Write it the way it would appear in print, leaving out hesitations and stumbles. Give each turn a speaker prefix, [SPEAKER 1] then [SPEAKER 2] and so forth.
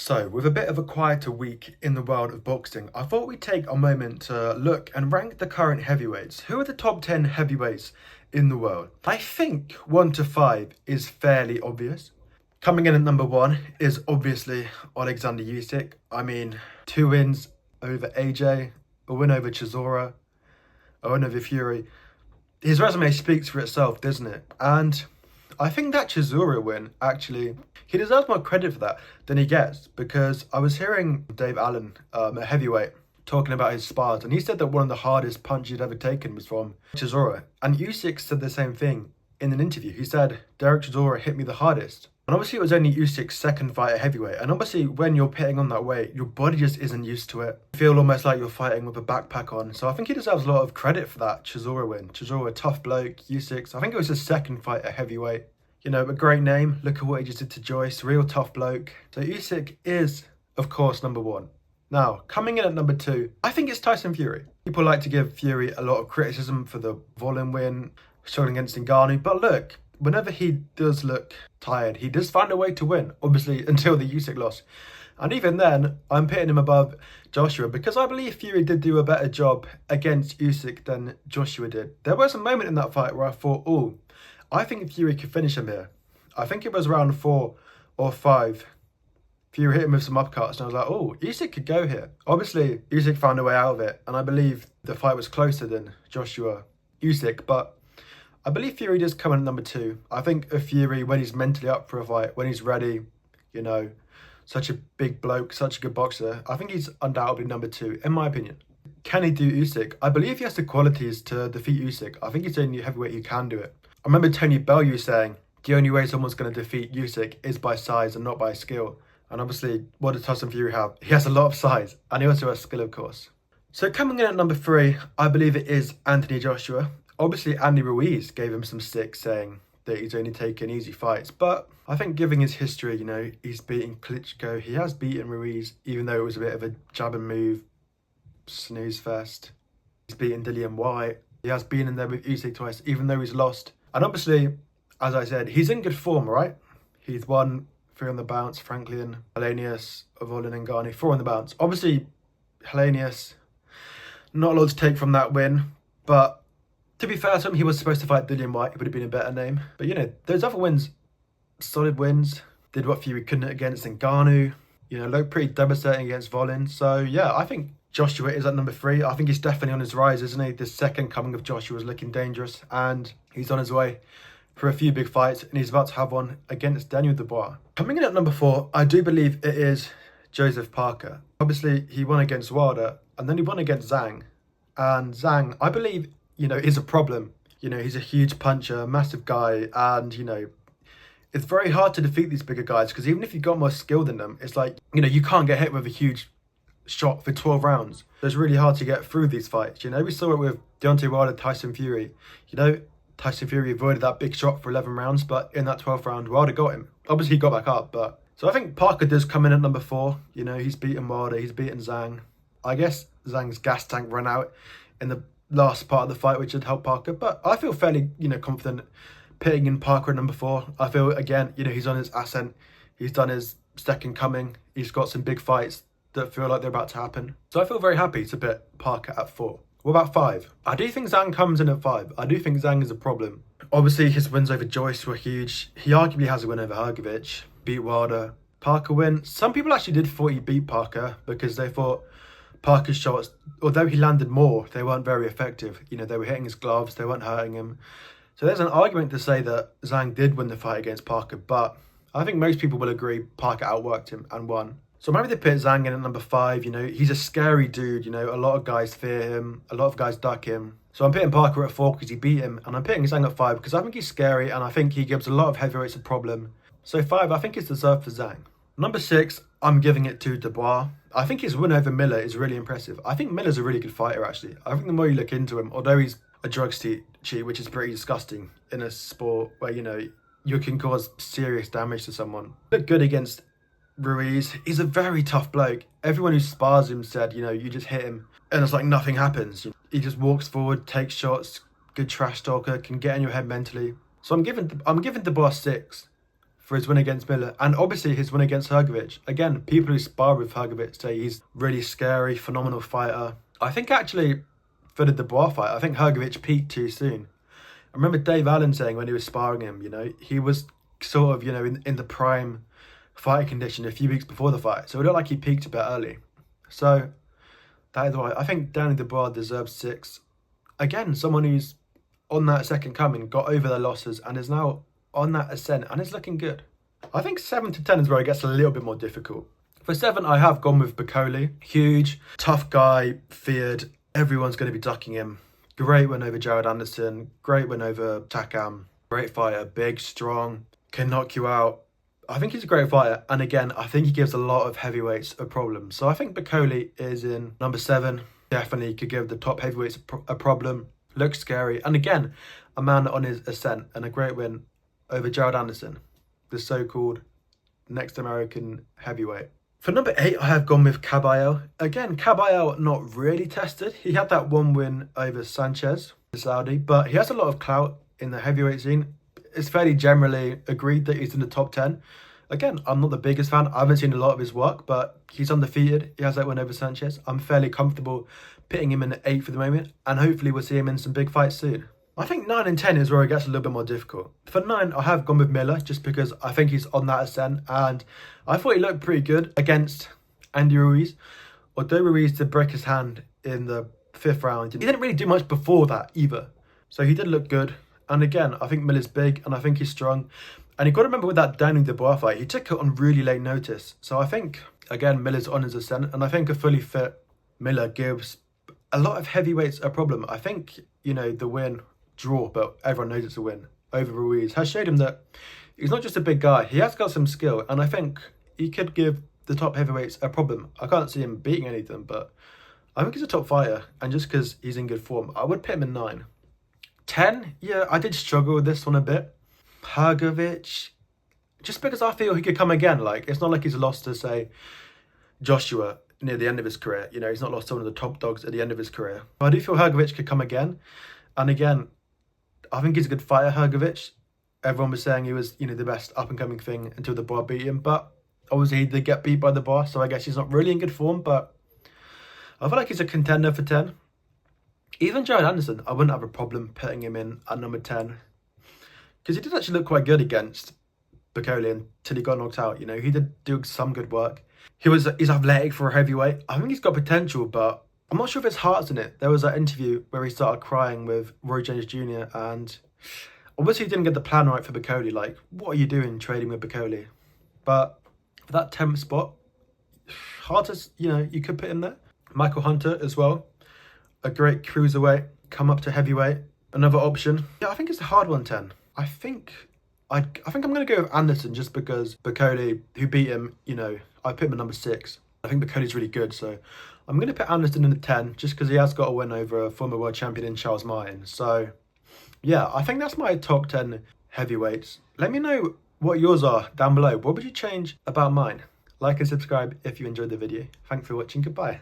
[SPEAKER 1] So, with a bit of a quieter week in the world of boxing, I thought we'd take a moment to look and rank the current heavyweights. Who are the top 10 heavyweights in the world? I think 1 to 5 is fairly obvious. Coming in at number 1 is obviously Alexander Usyk. I mean, 2 wins over AJ, a win over Chisora, a win over Fury. His resume speaks for itself, doesn't it? And I think that Chisora win, actually, he deserves more credit for that than he gets, because I was hearing Dave Allen, a heavyweight, talking about his spars, and he said that one of the hardest punches he'd ever taken was from Chisora. And Usyk said the same thing in an interview. He said, Derek Chisora hit me the hardest. And obviously it was only Usyk's second fight at heavyweight, and obviously when you're pitting on that weight, your body just isn't used to it. You feel almost like you're fighting with a backpack on. So I think he deserves a lot of credit for that Chisora win. Chisora, tough bloke. Usyk, I think it was his second fight at heavyweight. You know, a great name. Look at what he just did to Joyce. Real tough bloke. So Usyk is, of course, number 1. Now, coming in at number 2, I think it's Tyson Fury. People like to give Fury a lot of criticism for the Volin win, struggling against Ngannou. But look, whenever he does look tired, he does find a way to win. Obviously, until the Usyk loss. And even then, I'm pitting him above Joshua because I believe Fury did do a better job against Usyk than Joshua did. There was a moment in that fight where I thought, oh, I think Fury could finish him here. I think it was round 4 or 5. Fury hit him with some upcuts, and I was like, oh, Usyk could go here. Obviously, Usyk found a way out of it, and I believe the fight was closer than Joshua Usyk, but I believe Fury does come in at number 2. I think of Fury when he's mentally up for a fight, when he's ready, you know, such a big bloke, such a good boxer. I think he's undoubtedly number 2, in my opinion. Can he do Usyk? I believe he has the qualities to defeat Usyk. I think he's the only heavyweight who can do it. I remember Tony Bellew saying the only way someone's going to defeat Usyk is by size and not by skill. And obviously, what does Tyson Fury have? He has a lot of size, and he also has skill, of course. So coming in at number 3, I believe it is Anthony Joshua. Obviously, Andy Ruiz gave him some stick saying that he's only taken easy fights. But I think given his history, you know, he's beaten Klitschko. He has beaten Ruiz, even though it was a bit of a jab and move, snooze fest. He's beaten Dillian White. He has been in there with Usyk twice, even though he's lost. And obviously, as I said, he's in good form, right? He's won 3 on the bounce, Franklin, Helenius, Volin and Ngannou, 4 on the bounce. Obviously, Helenius, not a lot to take from that win, but to be fair to him, he was supposed to fight Dillian White. It would have been a better name. But, you know, those other wins, solid wins, did what Fury couldn't against Ngannou, you know, looked pretty devastating against Volin. So, yeah, I think Joshua is at number 3. I think he's definitely on his rise, isn't he? The second coming of Joshua is looking dangerous, and he's on his way for a few big fights, and he's about to have one against Daniel Dubois. Coming in at number 4, I do believe it is Joseph Parker. Obviously, he won against Wilder, and then he won against Zhang. And Zhang, I believe, you know, is a problem. You know, he's a huge puncher, massive guy, and, you know, it's very hard to defeat these bigger guys, because even if you've got more skill than them, it's like, you know, you can't get hit with a huge shot for 12 rounds. So it's really hard to get through these fights. You know, we saw it with Deontay Wilder, Tyson Fury. You know, Tyson Fury avoided that big shot for 11 rounds, but in that 12th round, Wilder got him. Obviously, he got back up, but... So I think Parker does come in at number 4. You know, he's beaten Wilder, he's beaten Zhang. I guess Zhang's gas tank ran out in the last part of the fight, which had helped Parker. But I feel fairly, you know, confident pitting in Parker at number 4. I feel, again, you know, he's on his ascent. He's done his second coming. He's got some big fights that feel like they're about to happen. So I feel very happy to pit Parker at 4. What about 5? I do think Zhang comes in at 5. I do think Zhang is a problem. Obviously, his wins over Joyce were huge. He arguably has a win over Hrgovic, beat Wilder. Parker win. Some people actually did thought he beat Parker because they thought Parker's shots, although he landed more, they weren't very effective. You know, they were hitting his gloves, they weren't hurting him. So there's an argument to say that Zhang did win the fight against Parker, but I think most people will agree Parker outworked him and won. So maybe they put Zhang in at number 5. You know, he's a scary dude. You know, a lot of guys fear him. A lot of guys duck him. So I'm putting Parker at 4 because he beat him. And I'm putting Zhang at 5 because I think he's scary. And I think he gives a lot of heavyweights a problem. So 5, I think it's deserved for Zhang. Number 6, I'm giving it to Dubois. I think his win over Miller is really impressive. I think Miller's a really good fighter, actually. I think the more you look into him, although he's a drugs cheat, which is pretty disgusting in a sport where, you know, you can cause serious damage to someone. Look good against Ruiz. He's a very tough bloke. Everyone who spars him said, you know, you just hit him and it's like nothing happens. He just walks forward, takes shots, good trash talker, can get in your head mentally. So I'm giving Dubois 6 for his win against Miller, and obviously his win against Hrgovic. Again, people who spar with Hrgovic say he's really scary, phenomenal fighter. I think actually for the Dubois fight, I think Hrgovic peaked too soon. I remember Dave Allen saying when he was sparring him, he was sort of, in the prime fighting condition a few weeks before the fight. So it looked like he peaked a bit early. So that is why I think Danny Dubois deserves 6. Again, someone who's on that second coming, got over their losses, and is now on that ascent, and is looking good. I think 7 to 10 is where it gets a little bit more difficult. For 7, I have gone with Bakole. Huge, tough guy, feared. Everyone's going to be ducking him. Great win over Jared Anderson. Great win over Takam. Great fighter, big, strong, can knock you out. I think he's a great fighter. And again, I think he gives a lot of heavyweights a problem. So I think Bakole is in number 7. Definitely could give the top heavyweights a problem. Looks scary. And again, a man on his ascent, and a great win over Jared Anderson, the so-called next American heavyweight. For number 8, I have gone with Kabayel. Again, Kabayel not really tested. He had that one win over Sanchez, the Saudi, but he has a lot of clout in the heavyweight scene. It's fairly generally agreed that he's in the top 10. Again, I'm not the biggest fan. I haven't seen a lot of his work, but he's undefeated. He has that win over Sanchez. I'm fairly comfortable pitting him in at 8 for the moment, and hopefully we'll see him in some big fights soon. I think 9 and 10 is where it gets a little bit more difficult. For 9, I have gone with Miller, just because I think he's on that ascent, and I thought he looked pretty good against Andy Ruiz. Although Ruiz did break his hand in the 5th round, he didn't really do much before that either. So he did look good. And again, I think Miller's big, and I think he's strong. And you've got to remember with that Danny Dubois fight, he took it on really late notice. So I think, again, Miller's on his ascent, and I think a fully fit Miller gives a lot of heavyweights a problem. I think, the win, draw, but everyone knows it's a win, over Ruiz, has showed him that he's not just a big guy. He has got some skill, and I think he could give the top heavyweights a problem. I can't see him beating any of them, but I think he's a top fighter, and just because he's in good form, I would put him in 9. 10, yeah, I did struggle with this one a bit. Hrgovic, just because I feel he could come again. Like, it's not like he's lost to, say, Joshua near the end of his career. He's not lost to one of the top dogs at the end of his career. But I do feel Hrgovic could come again. And again, I think he's a good fighter, Hrgovic. Everyone was saying he was, the best up-and-coming thing until the bar beat him. But obviously he did get beat by the bar, so I guess he's not really in good form. But I feel like he's a contender for 10. Even Jared Anderson, I wouldn't have a problem putting him in at number 10. Because he did actually look quite good against Bakole until he got knocked out. He did do some good work. He's athletic for a heavyweight. I think he's got potential, but I'm not sure if his heart's in it. There was that interview where he started crying with Roy Jones Jr. and obviously he didn't get the plan right for Bakole. Like, what are you doing trading with Bakole? But for that 10th spot, hard to, you could put him there. Michael Hunter as well. A great cruiserweight, come up to heavyweight. Another option. Yeah, I think it's a hard one, 10. I think I'm going to go with Anderson just because Bakole, who beat him, I put him at number 6. I think Bakole's really good, so I'm going to put Anderson in the 10 just because he has got a win over a former world champion in Charles Martin. So, yeah, I think that's my top 10 heavyweights. Let me know what yours are down below. What would you change about mine? Like and subscribe if you enjoyed the video. Thanks for watching. Goodbye.